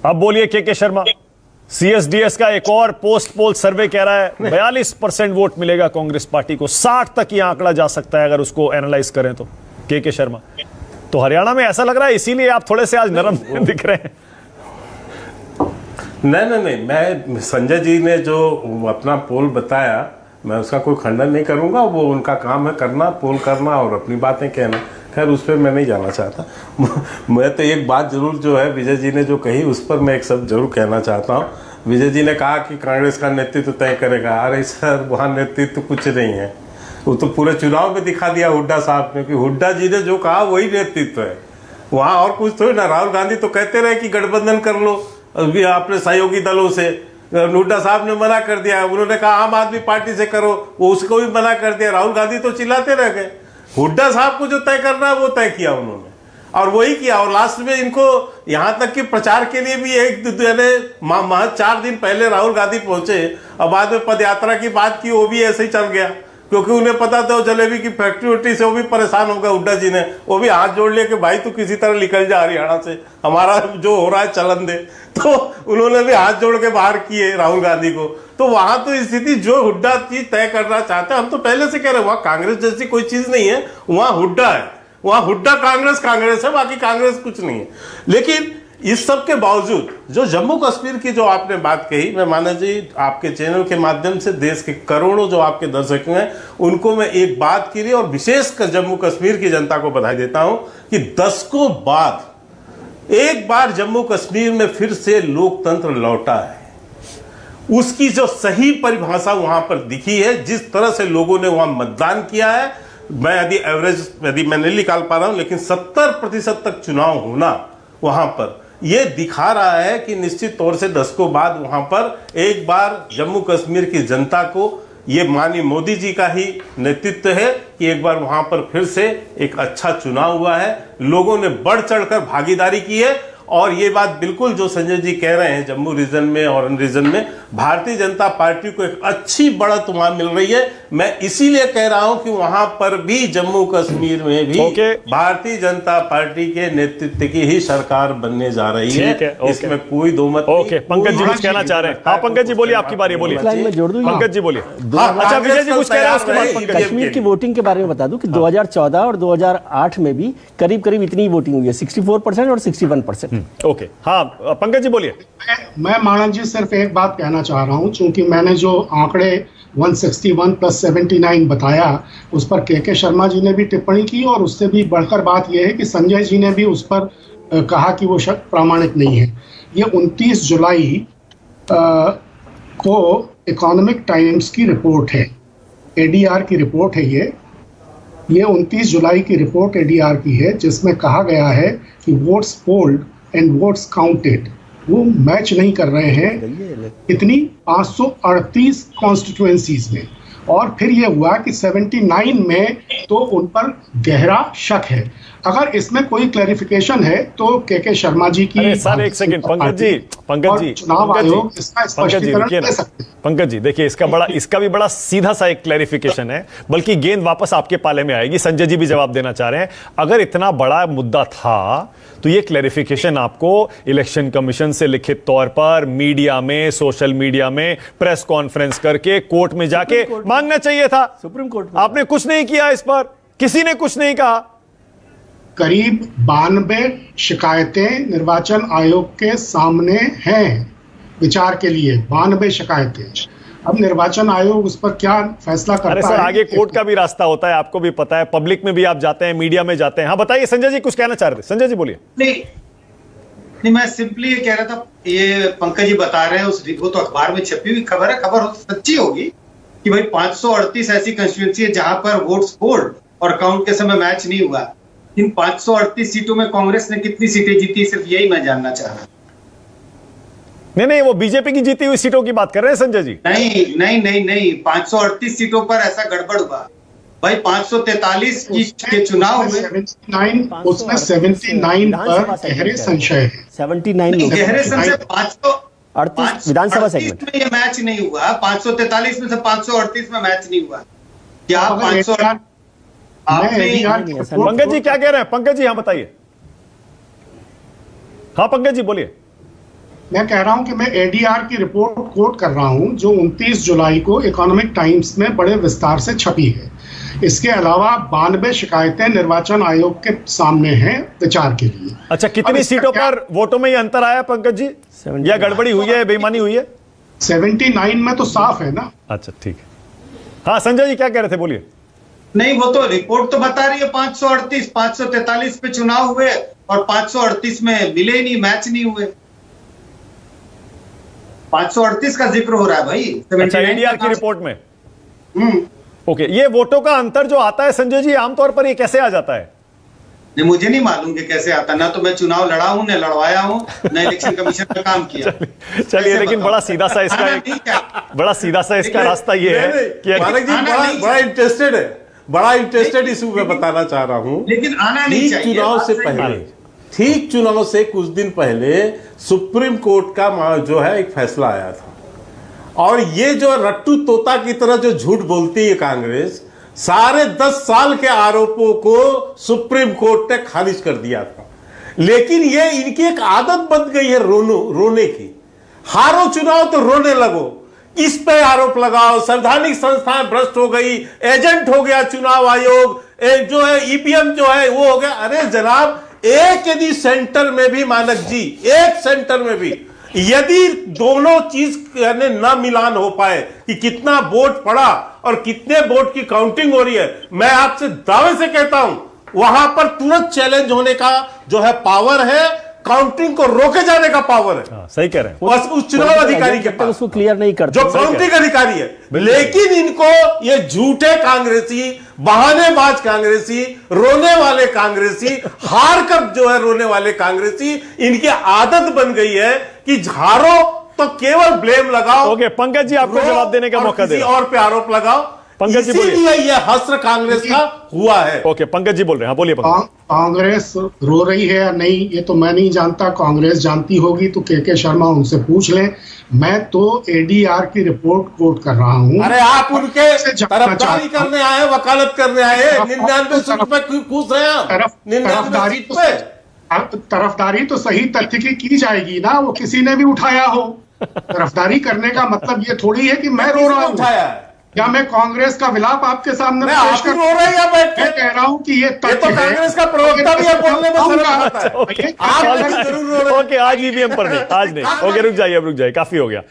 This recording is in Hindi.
अब बोलिए के शर्मा, सीएसडीएस का एक और पोस्ट पोल सर्वे कह रहा है 42% वोट मिलेगा कांग्रेस पार्टी को, 60 तक यह आंकड़ा जा सकता है अगर उसको एनालाइज करें तो। के शर्मा, तो हरियाणा में ऐसा लग रहा है, इसीलिए आप थोड़े से आज नरम दिख रहे हैं। नहीं, मैं संजय जी ने जो अपना पोल बताया, मैं उसका कोई खंडन नहीं करूंगा, वो उनका काम है करना, पोल करना और अपनी बातें कहना। खैर उस पर मैं नहीं जाना चाहता। मैं तो एक बात जरूर जो है विजय जी ने जो कही उस पर मैं एक शब्द जरूर कहना चाहता हूँ। विजय जी ने कहा कि कांग्रेस का नेतृत्व तय करेगा। अरे सर, वहाँ नेतृत्व कुछ नहीं है, वो तो पूरे चुनाव में दिखा दिया हुड्डा साहब ने कि हुड्डा जी ने जो कहा वही नेतृत्व है। वहाँ और कुछ थोड़ी ना। राहुल गांधी तो कहते रहे कि गठबंधन कर लो अभी अपने सहयोगी दलों से, हुड्डा साहब ने मना कर दिया। उन्होंने कहा आम आदमी पार्टी से करो, वो उसको भी मना कर दिया। राहुल गांधी तो चिल्लाते रह गए। हुड्डा साहब को जो तय करना है वो तय किया उन्होंने, और वही किया। और लास्ट में इनको यहाँ तक कि प्रचार के लिए भी एक 4 दिन पहले राहुल गांधी पहुंचे और बाद में पद यात्रा की बात की, वो भी ऐसे ही चल गया, क्योंकि उन्हें पता था जलेबी की फैक्ट्री से वो भी परेशान हो गए। हुड्डा जी ने वो भी हाथ जोड़ लिया कि भाई तू किसी तरह निकल जा हरियाणा से, हमारा जो हो रहा है चलन दे। तो उन्होंने भी हाथ जोड़ के बाहर किए राहुल गांधी को। तो वहां तो स्थिति जो हुड्डा चीज तय करना चाहते हैं, हम तो पहले से कह रहे हैं वहां कांग्रेस जैसी कोई चीज नहीं है, वहां हुड्डा है। वहां हुड्डा कांग्रेस है, बाकी कांग्रेस कुछ नहीं है। लेकिन इस सब के बावजूद जो जम्मू कश्मीर की जो आपने बात कही, मैं माना जी आपके चैनल के माध्यम से देश के करोड़ों जो आपके दर्शक हैं उनको मैं एक बात के लिए और विशेषकर जम्मू कश्मीर की जनता को बधाई देता हूं कि दशकों बाद एक बार जम्मू कश्मीर में फिर से लोकतंत्र लौटा है। उसकी जो सही परिभाषा वहां पर दिखी है, जिस तरह से लोगों ने वहां मतदान किया है, मैं यदि मैं नहीं निकाल पा रहा हूं, लेकिन 70% तक चुनाव होना वहां पर यह दिखा रहा है कि निश्चित तौर से दशकों बाद वहां पर एक बार जम्मू कश्मीर की जनता को ये माननीय मोदी जी का ही नेतृत्व है कि एक बार वहां पर फिर से एक अच्छा चुनाव हुआ है। लोगों ने बढ़ चढ़कर भागीदारी की है। और ये बात बिल्कुल जो संजय जी कह रहे हैं, जम्मू रीजन में और इन रीजन में भारतीय जनता पार्टी को एक अच्छी बढ़त वहां मिल रही है। मैं इसीलिए कह रहा हूं कि वहां पर भी जम्मू कश्मीर में भी भारतीय जनता पार्टी के नेतृत्व की ही सरकार बनने जा रही है। इसमें कोई दो मत नहीं। पंकज जी कुछ कहना चाह रहे हैं? हाँ पंकज जी बोलिए, आपकी बारी, बोलिए। पंकज जी बोलिए। अच्छा विजय जी कुछ कह रहे हैं, उसके बाद कश्मीर की वोटिंग के बारे में बता दूं कि 2014 और 2008 में भी करीब करीब इतनी वोटिंग हुई है, 64% और 61%। ओके, हाँ पंकज जी बोलिए। मैं मानव जी सिर्फ एक बात कहना चाह रहा हूं, चूंकि मैंने जो आंकड़े 161 + 79 बताया उस पर के शर्मा जी ने भी टिप्पणी की, और उससे भी बढ़कर बात यह है कि संजय जी ने भी उस पर कहा कि वो शब्द प्रामाणिक नहीं है। ये 29 जुलाई को इकोनॉमिक टाइम्स की रिपोर्ट है, एडीआर की रिपोर्ट है। ये 29 जुलाई की रिपोर्ट एडीआर की है, जिसमें कहा गया है कि votes polled and votes counted वो मैच नहीं कर रहे हैं इतनी 538 कॉन्स्टिट्यूएंसीज में। और फिर ये हुआ कि 79 में तो उन पर गहरा शक है। अगर इसमें कोई क्लैरिफिकेशन है तो के शर्मा जी की। सर एक सेकंड पंकज जी चुनाव आयोग इसका स्पष्टीकरण दे सकते हैं। पंकज जी देखिए, इसका भी बड़ा सीधा सा एक क्लैरिफिकेशन है, बल्कि गेंद वापस आपके पाले में आएगी। संजय जी भी जवाब देना चाह रहे हैं। अगर इतना बड़ा मुद्दा था तो ये क्लैरिफिकेशन आपको इलेक्शन कमीशन से लिखित तौर पर मीडिया में, सोशल मीडिया में, प्रेस कॉन्फ्रेंस करके, कोर्ट में जाके मांगना चाहिए था। सुप्रीम कोर्ट आपने कुछ नहीं किया, इस पर किसी ने कुछ नहीं कहा। करीब 92 शिकायतें निर्वाचन आयोग के सामने हैं विचार के लिए, 92 शिकायतें। अब निर्वाचन आयोग उस पर क्या फैसला करता है? अरे सर, आगे कोर्ट का भी रास्ता होता है, आपको भी पता है। पब्लिक में भी आप जाते हैं, मीडिया में जाते हैं। हाँ बताइए संजय जी, कुछ कहना चाह रहे थे। संजय जी बोलिए। नहीं, मैं सिंपली ये कह रहा था, ये पंकज जी बता रहे हैं, वो तो अखबार में छपी हुई खबर है, खबर सच्ची होगी कि भाई 538 ऐसी कंस्टिट्यूएंसी है जहां पर वोट्स पोल्ड और काउंट के समय मैच नहीं हुआ। इन 538 सीटों में कांग्रेस ने कितनी सीटें जीती, सिर्फ यही मैं जानना चाह रहा हूं। नहीं, वो बीजेपी की जीती हुई सीटों की बात कर रहे हैं संजय जी। नहीं, 538 सीटों पर ऐसा गड़बड़ हुआ भाई। 543 के चुनाव में उसमें 79 पर गहरे संशय है। 79 गहरे संशय 538 विधानसभा सेगमेंट में ये मैच नहीं हुआ। 543 में से 538 में मैच नहीं हुआ। क्या 500? पंकज जी क्या कह रहे हैं? पंकज जी हाँ बताइए। हाँ पंकज जी बोलिए। मैं कह रहा हूं कि मैं एडीआर की रिपोर्ट कोट कर रहा हूं जो 29 जुलाई को इकोनॉमिक टाइम्स में बड़े विस्तार से छपी है। इसके अलावा 92 शिकायतें निर्वाचन आयोग के सामने हैं विचार के लिए। अच्छा, अब कितनी इसका सीटों क्या- पर वोटों में ये अंतर आया पंकज जी, या गड़बड़ी हुई है, बेईमानी हुई है? 79 में तो साफ है ना। अच्छा ठीक है। हाँ संजय जी क्या कह रहे थे, बोलिए। नहीं, वो तो रिपोर्ट तो बता रही है 538, 543 पे चुनाव हुए और 538 में मिले ही नहीं, मैच नहीं हुए। 538 का जिक्र हो रहा है भाई। अच्छा, एडीआर की रिपोर्ट में। हम्म। ओके, ये वोटों का अंतर जो आता है संजय जी, आमतौर पर ये कैसे आ जाता है? नहीं, मुझे नहीं मालूम कि कैसे आता। ना तो मैं चुनाव लड़ा हूं, न लड़वाया हूं, न इलेक्शन कमीशन में काम किया। चलिए, लेकिन बड़ा सीधा सा इसका आना नहीं क्या? बड़ा सीधा सा इसका रास्ता ये है कि मानक जी आना नहीं बड़ा इंटरेस्टेड है, बड़ा इंटरेस्टेड इशू में बताना चाह रहा हूं। लेकिन आना नहीं ठीक चाहिए। चुनाव से बात सही पहले, है। ठीक चुनाव से कुछ दिन पहले सुप्रीम कोर्ट का जो है एक फैसला आया था, और ये जो रट्टू तोता की तरह जो झूठ बोलती है कांग्रेस, सारे 10 साल के आरोपों को सुप्रीम कोर्ट ने खारिज कर दिया था। लेकिन ये इनकी एक आदत बन गई है रोने की। हारो चुनाव तो रोने लगो, इस पे आरोप लगाओ, संवैधानिक संस्थाएं भ्रष्ट हो गई, एजेंट हो गया चुनाव आयोग, जो है ईवीएम जो है वो हो गया। अरे जनाब, एक यदि सेंटर में भी, मानक जी, एक सेंटर में भी यदि दोनों चीज न मिलान हो पाए कि कितना वोट पड़ा और कितने वोट की काउंटिंग हो रही है, मैं आपसे दावे से कहता हूं वहां पर तुरंत चैलेंज होने का जो है पावर है, काउंटिंग को रोके जाने का पावर है। हाँ, सही कह रहे हैं। बस उस चुनाव अधिकारी के पास उसको क्लियर नहीं करते जो काउंटिंग अधिकारी है। लेकिन इनको ये झूठे कांग्रेसी, बहानेबाज कांग्रेसी, रोने वाले कांग्रेसी, हार कर जो है रोने वाले कांग्रेसी, इनकी आदत बन गई है कि हारो तो केवल ब्लेम लगाओ। ओके, पंकज जी आपको जवाब देने का मौका दे किसी रहा हूं। और पे आरोप लगाओ। पंकज जी बोलिए। इसीलिए यह हस्र कांग्रेस का हुआ है। ओके, पंकज जी बोल रहे हैं, हाँ बोलिए पंकज। कांग्रेस रो रही है या नहीं ये तो मैं नहीं जानता, कांग्रेस जानती होगी तो के शर्मा उनसे पूछ लें। मैं तो एडीआर की रिपोर्ट कोट कर रहा हूं। अरे आप उनके से जानना तरफदारी चाहता हूं। करने आए, वकालत करने आए, 99 सीट पे खुश हैं आप। तरफदारी 99 सीट पे तरफदारी तो सही तथ्य की जाएगी ना, वो किसी ने भी उठाया हो। तरफदारी करने का मतलब ये थोड़ी है कि मैं रो रहा हूँ उठाया है। या मैं कांग्रेस का विलाप आपके सामने मैं पेश आप ही कर रो रहे हैं बैठ के। मैं कह रहा हूँ कि ये ये तथ्य तो है। कांग्रेस का प्रवक्ता भी है, बोलने में शर्म आता है। ओके, आप जरूर रो रहे हैं। ओके, आज ईवीएम पर नहीं, आज नहीं। ओके, रुक जाइए, अब रुक जाइए, काफी हो गया।